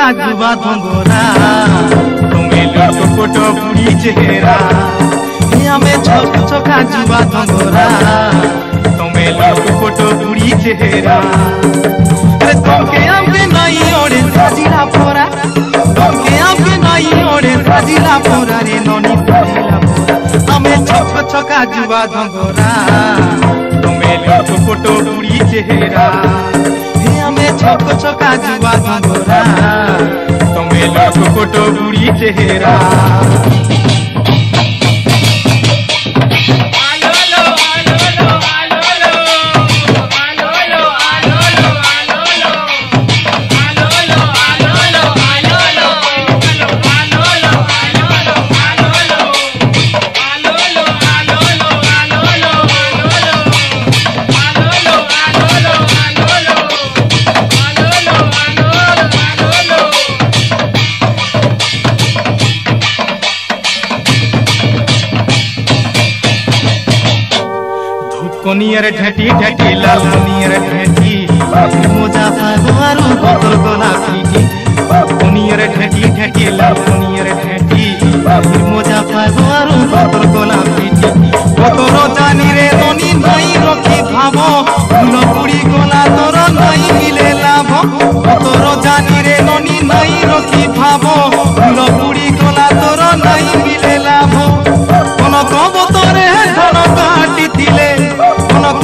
ছকা যুবা ধঙ্গরা তুমি লোক ফটো বুড়ি চেহারা আমি ছকা যুবা ধঙ্গরা তুমি লোক ফটো বুড়ি চেহারা তোকে আমি নাই ওড়ে সাজিলা পরা তোকে আমি নাই ওড়ে সাজিলা পরা রে ননি সাজিলা পরা আমি ছকা যুবা ধঙ্গরা তুমি লোক ফটো বুড়ি চেহারা আমি ছকা যুবা ধঙ্গরা তুমি লোক ফটো বুড়ি চেহারা কনিয়ার ঢেটি ঢেটি লাল কনিয়ার ঢেটি মোজা ফাগুয়ারু বদল গলা পিটি কনিয়ার ঢেটি ঢেটি লাল কনিয়ার ঢেটি মোজা ফাগুয়ারু বদল গলা পিটি কতর জানি রে ননি নাই রখি ভাব ফুল পুড়ি গলা তোর নাই মিলে লাভ কতর জানি রে ননি নাই রখি ভাব ফুল পুড়ি গলা তোর নাই মিলে লাভ কোন কবতরে ধন কাটি দিলে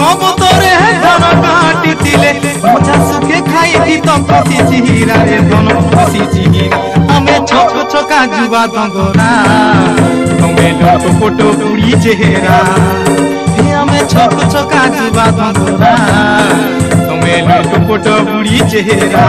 কবতরে ধন কাটি দিলে মোজা সুখে খাই দিত খুশি চিহিরা রে ধন খুশি চিহিরা আমি ছকা যুবা ধঙ্গরা তুমি লোক ফটো বুড়ি চেহারা আমি ছকা যুবা ধঙ্গরা তুমি লোক ফটো বুড়ি চেহারা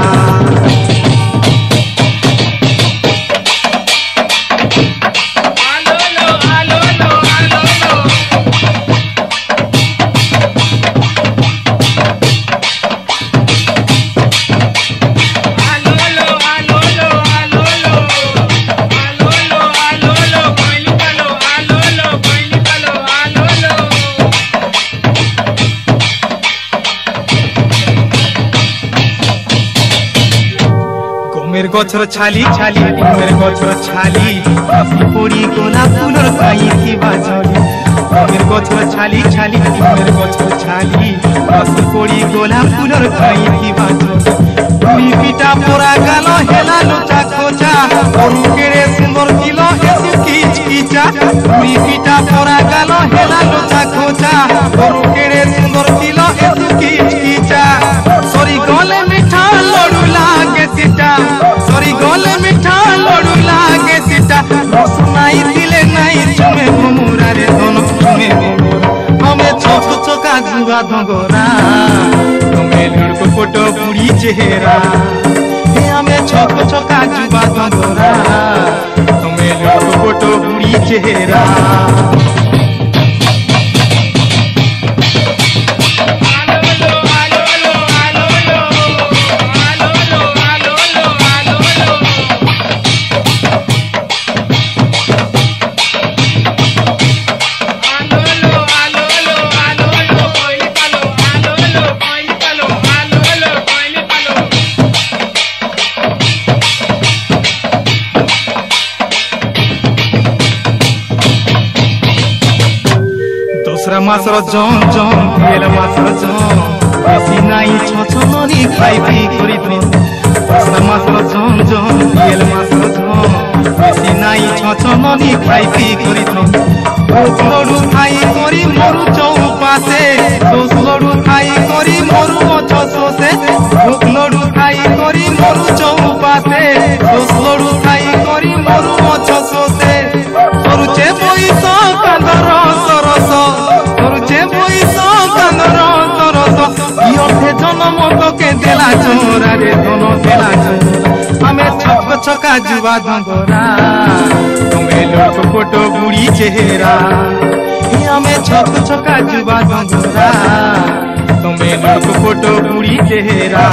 গমের গছর ছালি ছালি গমের গছর ছালি পড়ি গোলা ফুলর খাই কিবা ঝলি গমের গছর ছালি ছালি গমের গছর ছালি পড়ি গোলা ফুলর খাই কিবা ঝলি পুরি পিঠা পোড়া গাল হেলা লোচা খোঁচা গরু কেড়ে সুন্দর কিল এসু কিচ কিচা পুরি পিঠা পোড়া গাল হেলা লোচা খোঁচা গরু কেড়ে সুন্দর কিল এসু কিচ কিচা সরি গলে মিঠা লড়ু লাগে সিটা সরি গলে মিঠা লড়ু লাগে সিটা রসনাই দিলে নাই চুমে ভমুরা রে ধন চুমে ভমুরা আমি ছকা যুবা ধঙ্গরা তুমি লোক ফটো বুড়ি চেহারা আমি ছকা যুবা ধঙ্গরা তুমি লোক ফটো বুড়ি চেহারা दूसरा मासर जन जन भेल मासर जन बेसी नाई छछमनी खाई पी करी दो दूसरा मासर जन जन भेल मासर जन बेसी नाई छछमनी खाई पी करी दो दोसलडू खाई करी मरु चौपासे दोसलडू खाई करी मरु छसोसे दोसलडू खाई करी मरु चौपासे दोसलडू खाई करी मरु छसोसे सरुचे पैस कांदर सरस सरुचे पैस कांदर सरस इथे जन्म तोके देला चोरा रे धन देला चोरा आमे छका जुवा धंगरा तुमे लोक फोटो बुढ़ी चेहरा आमे छका जुवा धंगरा तुमे लोक फोटो बुढ़ी चेहरा।